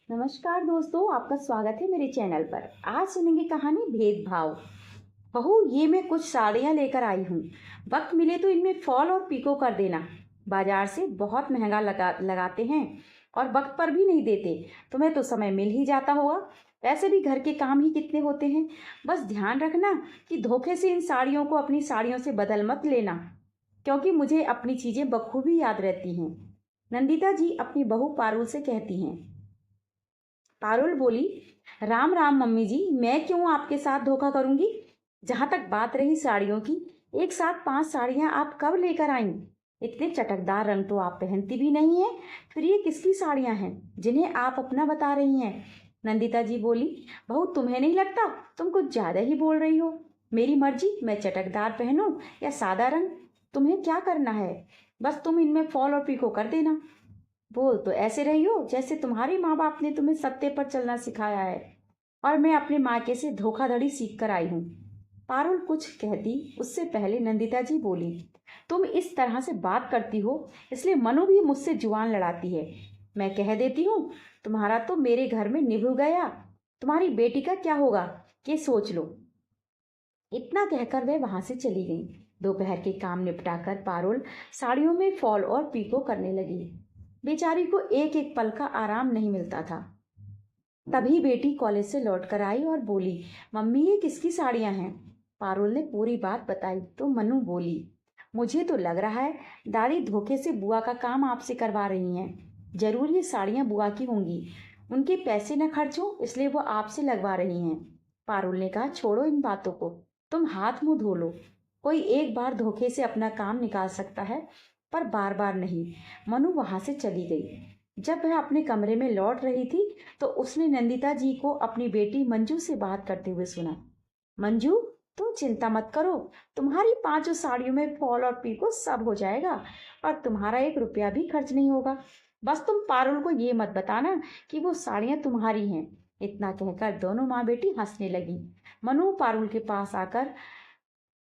नमस्कार दोस्तों, आपका स्वागत है मेरे चैनल पर। आज सुनेंगे कहानी भेदभाव। बहू, ये मैं कुछ साड़ियाँ लेकर आई हूँ। वक्त मिले तो इनमें फॉल और पीको कर देना। बाजार से बहुत महंगा लगाते हैं और वक्त पर भी नहीं देते। तुम्हें तो समय मिल ही जाता होगा। वैसे भी घर के काम ही कितने होते हैं। बस ध्यान रखना कि धोखे से इन साड़ियों को अपनी साड़ियों से बदल मत लेना, क्योंकि मुझे अपनी चीज़ें बखूबी याद रहती हैं। नंदिता जी अपनी बहू पारुल से कहती हैं। पारुल बोली, राम राम मम्मी जी, मैं क्यों आपके साथ धोखा करूंगी। जहां तक बात रही साड़ियों की, एक साथ 5 साड़ियां आप कब लेकर आईं। इतने चटकदार रंग तो आप पहनती भी नहीं है। फिर ये किसकी साड़ियां हैं जिन्हें आप अपना बता रही हैं। नंदिता जी बोली, बहू तुम्हें नहीं लगता तुम कुछ ज्यादा ही बोल रही हो। मेरी मर्जी, मैं चटकदार पहनूं या सादा रंग, तुम्हें क्या करना है। बस तुम इनमें फॉल और पीको कर देना। बोल तो ऐसे रही हो जैसे तुम्हारे माँ बाप ने तुम्हें सत्ते पर चलना सिखाया है और मैं अपने मायके से धोखाधड़ी सीख कर आई हूँ। पारुल कुछ कहती उससे पहले नंदिता जी बोली, तुम इस तरह से बात करती हो इसलिए मनु भी मुझसे जुबान लड़ाती है। मैं कह देती हूँ, तुम्हारा तो मेरे घर में निभ गया, तुम्हारी बेटी का क्या होगा ये सोच लो। इतना कहकर वह वहां से चली गई। दोपहर के काम निपटाकर पारुल साड़ियों में फॉल और पीको करने लगी। बेचारी को एक एक पल का आराम नहीं मिलता था। तभी बेटी कॉलेज से लौट कर आई और बोली, मम्मी ये किसकी साड़ियां हैं। पारुल ने पूरी बात बताई तो मनु बोली, मुझे तो लग रहा है दादी धोखे से बुआ का काम आपसे करवा रही हैं। जरूर ये साड़ियां बुआ की होंगी। उनके पैसे न खर्च हो इसलिए वो आपसे लगवा रही हैं। पारुल ने कहा, छोड़ो इन बातों को, तुम हाथ मुंह धो लो। कोई एक बार धोखे से अपना काम निकाल सकता है, पर बार बार नहीं। मनु वहां से चली गई। जब वह अपने कमरे में लौट रही थी तो उसने नंदिता जी को अपनी बेटी मंजू से बात करते हुए सुना। मंजू, तुम चिंता मत करो, तुम्हारी 5 साड़ियों में फॉल और पीको सब हो जाएगा और तुम्हारा 1 रुपया भी खर्च नहीं होगा। बस तुम पारुल को ये मत बताना कि वो साड़ियां तुम्हारी हैं। इतना कहकर दोनों माँ बेटी हंसने लगी। मनु पारुल के पास आकर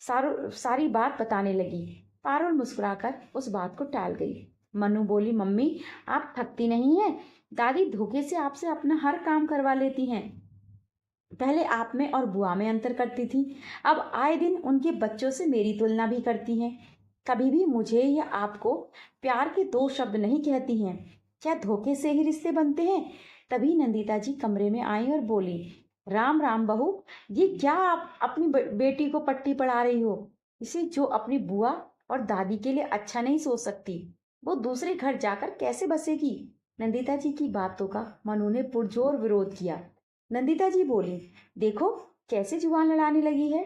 सारी बात बताने लगी। पारुल मुस्कुराकर उस बात को टाल गई। मनु बोली, मम्मी आप थकती नहीं हैं। दादी धोखे से आपसे अपना हर काम करवा लेती हैं। पहले आप में और बुआ में अंतर करती थी, अब आए दिन उनके बच्चों से मेरी तुलना भी करती हैं। कभी भी मुझे या आपको प्यार के 2 शब्द नहीं कहती हैं। क्या धोखे से ही रिश्ते बनते हैं। तभी नंदिता जी कमरे में आई और बोली, राम राम बहू, ये क्या आप अपनी बेटी को पट्टी पढ़ा रही हो। इसे जो अपनी बुआ और दादी के लिए अच्छा नहीं सोच सकती, वो दूसरे घर जाकर कैसे बसेगी। नंदिता जी की बातों का मनु ने पुरजोर विरोध किया। नंदिता जी बोली, देखो कैसे जुबान लड़ाने लगी है।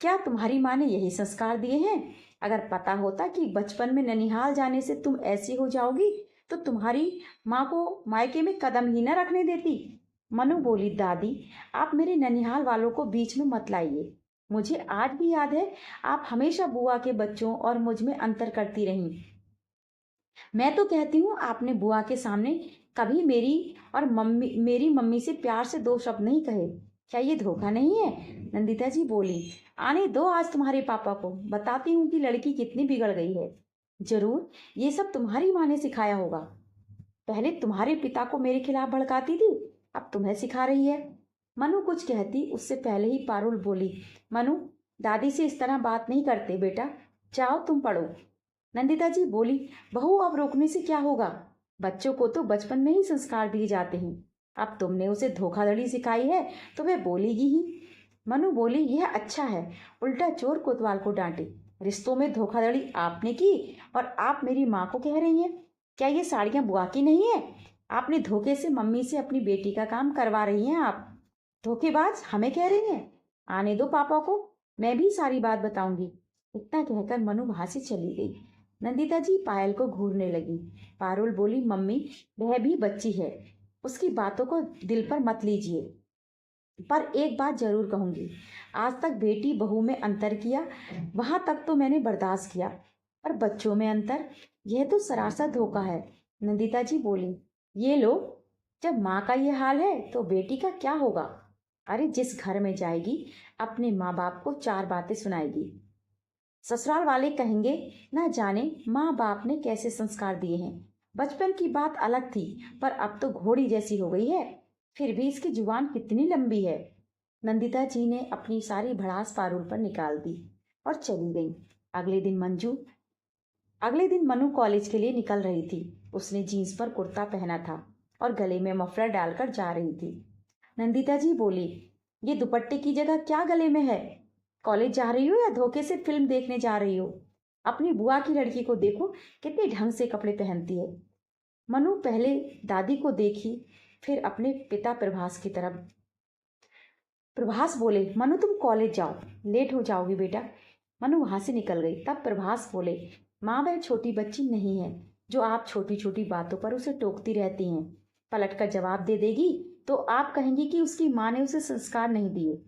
क्या तुम्हारी माँ ने यही संस्कार दिए हैं। अगर पता होता कि बचपन में ननिहाल जाने से तुम ऐसी हो जाओगी तो तुम्हारी माँ को मायके में कदम ही न रखने देती। मनु बोली, दादी आप मेरे ननिहाल वालों को बीच में मत लाइए। मुझे आज भी याद है, आप हमेशा बुआ के बच्चों और मुझ में अंतर करती रहीं। मैं तो कहती हूँ आपने बुआ के सामने कभी मेरी मम्मी से प्यार से 2 शब्द नहीं कहे। क्या ये धोखा नहीं है। नंदिता जी बोली, आने दो आज तुम्हारे पापा को, बताती हूँ कि लड़की कितनी बिगड़ गई है। जरूर ये सब तुम्हारी माँ ने सिखाया होगा। पहले तुम्हारे पिता को मेरे खिलाफ भड़काती थी, अब तुम्हें सिखा रही है। मनु कुछ कहती उससे पहले ही पारुल बोली, मनु दादी से इस तरह बात नहीं करते बेटा, जाओ तुम पढ़ो। नंदिता जी बोली, बहू अब रोकने से क्या होगा। बच्चों को तो बचपन में ही संस्कार दिए जाते हैं। अब तुमने उसे धोखाधड़ी सिखाई है तो वह बोलेगी ही। मनु बोली, यह अच्छा है, उल्टा चोर कोतवाल को डांटे। रिश्तों में धोखाधड़ी आपने की और आप मेरी माँ को कह रही हैं। क्या ये साड़ियाँ बुआ की नहीं है। आपने धोखे से मम्मी से अपनी बेटी का काम करवा रही हैं। आप धोखेबाज हमें कह रही हैं। आने दो पापा को, मैं भी सारी बात बताऊंगी। इतना कहकर मनु वहां से चली गई। नंदिता जी पायल को घूरने लगी। पारुल बोली, मम्मी वह भी बच्ची है, उसकी बातों को दिल पर मत लीजिए। पर एक बात जरूर कहूंगी, आज तक बेटी बहू में अंतर किया वहां तक तो मैंने बर्दाश्त किया, पर बच्चों में अंतर, यह तो सरासर धोखा है। नंदिता जी बोली, ये लो, जब माँ का ये हाल है तो बेटी का क्या होगा। अरे जिस घर में जाएगी अपने माँ बाप को 4 बातें सुनाएगी। ससुराल वाले कहेंगे, ना जाने माँ बाप ने कैसे संस्कार दिए हैं। बचपन की बात अलग थी, पर अब तो घोड़ी जैसी हो गई है। फिर भी इसकी जुबान कितनी लंबी है। नंदिता जी ने अपनी सारी भड़ास पारुल पर निकाल दी और चली गई। अगले दिन मंजू अगले दिन मनु कॉलेज के लिए निकल रही थी। उसने जीन्स पर कुर्ता पहना था और गले में मफलर डालकर जा रही थी। नंदिता जी बोली, ये दुपट्टे की जगह क्या गले में है? कॉलेज जा रही हो या धोखे से फिल्म देखने जा रही हो? अपनी बुआ की लड़की को देखो, कितने ढंग से कपड़े पहनती है। मनु पहले दादी को देखी, फिर अपने पिता प्रभास की तरफ। प्रभास बोले, मनु तुम कॉलेज जाओ, लेट हो जाओगी बेटा। मनु वहां से निकल गई। तब प्रभास बोले, माँ वह छोटी बच्ची नहीं है जो आप छोटी छोटी बातों पर उसे टोकती रहती हैं। पलट कर जवाब दे देगी तो आप कहेंगी कि उसकी माँ ने उसे संस्कार नहीं दिए।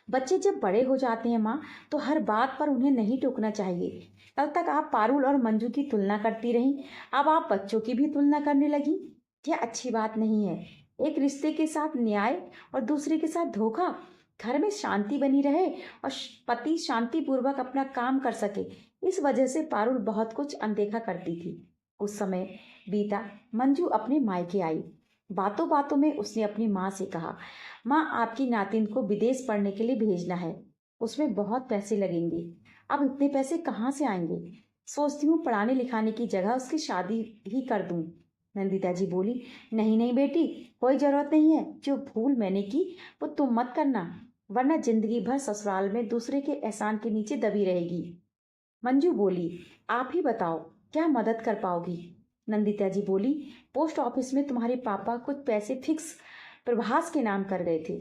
बच्चे जब बड़े हो जाते हैं माँ, तो हर बात पर उन्हें नहीं टोकना चाहिए। कल तक आप पारुल और मंजू की तुलना करती रहीं, अब आप बच्चों की भी तुलना करने लगी। यह अच्छी बात नहीं है। एक रिश्ते के साथ न्याय और दूसरे के साथ धोखा। घर में शांति बनी रहे और पति शांतिपूर्वक अपना काम कर सके, इस वजह से पारुल बहुत कुछ अनदेखा करती थी। उस समय बीता। मंजू अपने मायके आई। बातों बातों में उसने अपनी माँ से कहा, माँ आपकी नातिन को विदेश पढ़ने के लिए भेजना है, उसमें बहुत पैसे लगेंगे। अब इतने पैसे कहाँ से आएंगे? सोचती हूँ पढ़ाने लिखाने की जगह उसकी शादी ही कर दूँ। नंदिता जी बोली, नहीं नहीं बेटी, कोई जरूरत नहीं है। जो भूल मैंने की वो तुम मत करना, वरना जिंदगी भर ससुराल में दूसरे के एहसान के नीचे दबी रहेगी। मंजू बोली, आप ही बताओ क्या मदद कर पाओगी? नंदिता जी बोली, पोस्ट ऑफिस में तुम्हारे पापा कुछ पैसे फिक्स प्रभास के नाम कर गए थे।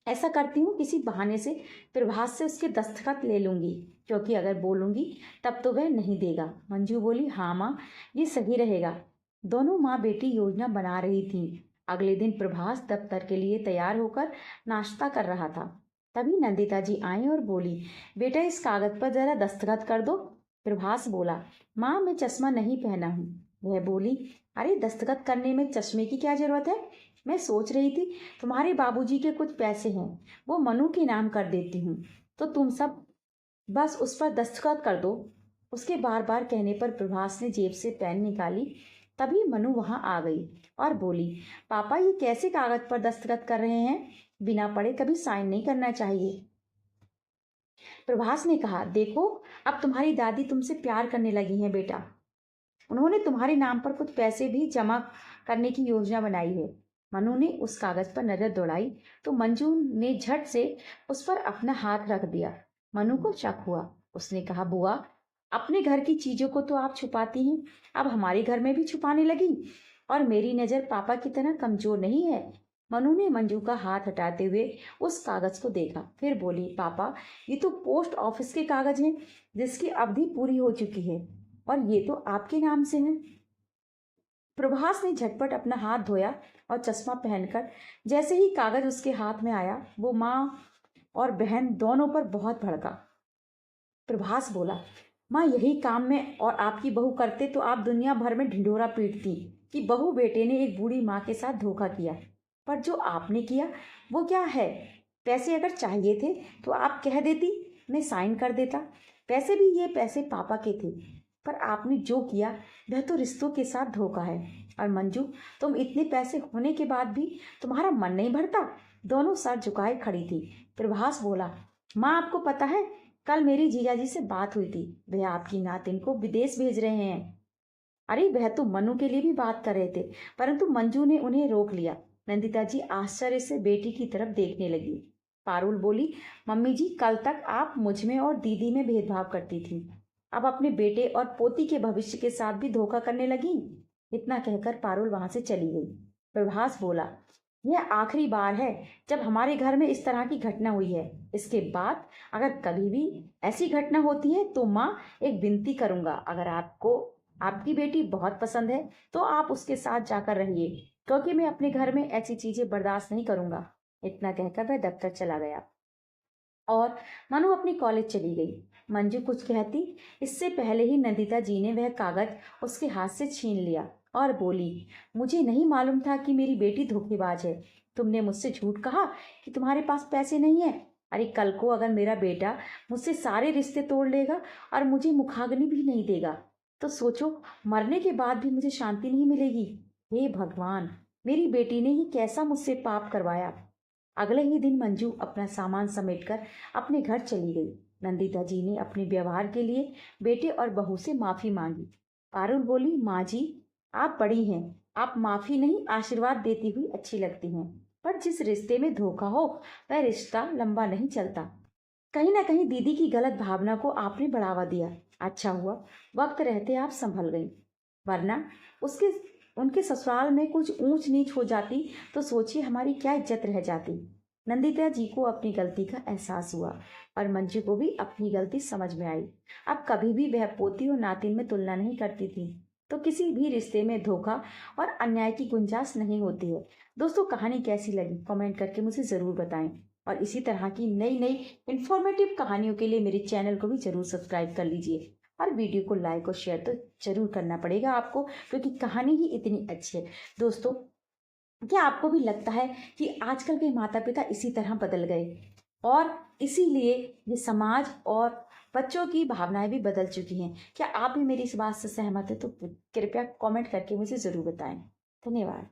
ऐसा करती हूँ किसी बहाने से प्रभास से उसके दस्तखत ले लूंगी, क्योंकि अगर बोलूंगी तब तो वह नहीं देगा। मंजू बोली, हाँ माँ, ये सही रहेगा। दोनों माँ बेटी योजना बना रही थी। अगले दिन प्रभास दफ्तर के लिए तैयार होकर नाश्ता कर रहा था। तभी नंदिता जी आई और बोली, बेटा इस कागज पर जरा दस्तखत कर दो। प्रभास बोला, माँ मैं चश्मा नहीं पहना हूँ। वह बोली, अरे दस्तखत करने में चश्मे की क्या जरूरत है? मैं सोच रही थी तुम्हारे बाबूजी के कुछ पैसे हैं, वो मनु के नाम कर देती हूँ, तो तुम सब बस उस पर दस्तखत कर दो। उसके बार बार कहने पर प्रभास ने जेब से पेन निकाली। तभी मनु वहां आ गई और बोली, पापा ये कैसे कागज पर दस्तखत कर रहे हैं? बिना पढ़े कभी साइन नहीं करना चाहिए। प्रभास ने कहा, देखो अब तुम्हारी दादी तुमसे प्यार करने लगी हैं बेटा। उन्होंने तुम्हारे नाम पर कुछ पैसे भी जमा करने की योजना बनाई है। मनु ने उस कागज पर नजर दौड़ाई तो मंजू ने झट से उस पर अपना हाथ रख दिया। मनु को शक हुआ। उसने कहा, बुआ अपने घर की चीजों को तो आप छुपाती हैं, अब हमारे घर में भी छुपाने लगी। और मेरी नजर पापा की तरह कमजोर नहीं है। मनु ने मंजू का हाथ हटाते हुए उस कागज को देखा, फिर बोली, पापा ये तो पोस्ट ऑफिस के कागज हैं जिसकी अवधि पूरी हो चुकी है, और ये तो आपके नाम से हैं। प्रभास ने झटपट अपना हाथ धोया और चश्मा पहनकर जैसे ही कागज उसके हाथ में आया, वो माँ और बहन दोनों पर बहुत भड़का। प्रभास बोला, माँ यही काम में और आपकी बहू करते तो आप दुनिया भर में ढिंढोरा पीटती कि बहू बेटे ने एक बूढ़ी माँ के साथ धोखा किया। पर जो आपने किया वो क्या है? पैसे अगर चाहिए थे तो आप कह देती, मैं साइन कर देता। पैसे भी ये पैसे पापा के थे, पर आपने जो किया वह तो रिश्तों के साथ धोखा है। और मंजू, तुम इतने पैसे होने के बाद भी तुम्हारा मन नहीं भरता? दोनों सर झुकाए खड़ी थी। प्रभास बोला, माँ आपको पता है कल मेरी जीजाजी से बात हुई थी, वह आपकी नातिन को विदेश भेज रहे हैं। अरे वह तो मनु के लिए भी बात कर रहे थे, परंतु मंजू ने उन्हें रोक लिया। नंदिता जी आश्चर्य से बेटी की तरफ देखने लगी। पारुल बोली, मम्मी जी कल तक आप मुझ में और दीदी में भेदभाव करती थी, अब अपने बेटे और पोती के भविष्य के साथ भी धोखा करने लगी। इतना कहकर पारुल वहां से चली गई। प्रभास बोला, यह आखिरी बार है जब हमारे घर में इस तरह की घटना हुई है। इसके बाद अगर कभी भी ऐसी घटना होती है तो माँ एक विनती करूंगा, अगर आपको आपकी बेटी बहुत पसंद है तो आप उसके साथ जाकर रहिए, क्योंकि मैं अपने घर में ऐसी चीजें बर्दाश्त नहीं करूंगा। इतना कहकर वह दफ्तर चला गया और मनु अपनी कॉलेज चली गई। मंजू कुछ कहती इससे पहले ही नंदिता जी ने वह कागज उसके हाथ से छीन लिया और बोली, मुझे नहीं मालूम था कि मेरी बेटी धोखेबाज है। तुमने मुझसे झूठ कहा कि तुम्हारे पास पैसे नहीं है। अरे कल को अगर मेरा बेटा मुझसे सारे रिश्ते तोड़ लेगा और मुझे मुखाग्नि भी नहीं देगा तो सोचो मरने के बाद भी मुझे शांति नहीं मिलेगी। हे भगवान, मेरी बेटी ने ही कैसा मुझसे पाप करवाया। अगले ही दिन मंजू अपना सामान समेटकर अपने घर चली गई। नंदिता जी ने अपने व्यवहार के लिए बेटे और बहू से माफी मांगी। पारुल बोली, माँ जी, आप बड़ी हैं, आप माफी नहीं आशीर्वाद देती हुई अच्छी लगती हैं, पर जिस रिश्ते में धोखा हो वह रिश्ता लंबा नहीं चलता। कहीं ना कहीं दीदी की गलत भावना को आपने बढ़ावा दिया। अच्छा हुआ वक्त रहते आप संभल गई, वरना उसके उनके ससुराल में कुछ ऊंच नीच हो जाती तो सोचिए हमारी क्या इज्जत रह जाती। नंदिता जी को अपनी गलती का एहसास हुआ और मंजू को भी अपनी गलती समझ में आई। अब कभी भी वह पोती और नातिन में तुलना नहीं करती थी। तो किसी भी रिश्ते में धोखा और अन्याय की गुंजाइश नहीं होती है। दोस्तों, कहानी कैसी लगी कमेंट करके मुझे ज़रूर बताएं और इसी तरह की नई नई इंफॉर्मेटिव कहानियों के लिए मेरे चैनल को भी ज़रूर सब्सक्राइब कर लीजिए और वीडियो को लाइक और शेयर तो ज़रूर करना पड़ेगा आपको, क्योंकि कहानी ही इतनी अच्छी है। दोस्तों, क्या आपको भी लगता है कि आजकल के माता पिता इसी तरह बदल गए और इसीलिए ये समाज और बच्चों की भावनाएं भी बदल चुकी हैं? क्या आप भी मेरी इस बात से सहमत है? तो कृपया कमेंट करके मुझे ज़रूर बताएं। धन्यवाद।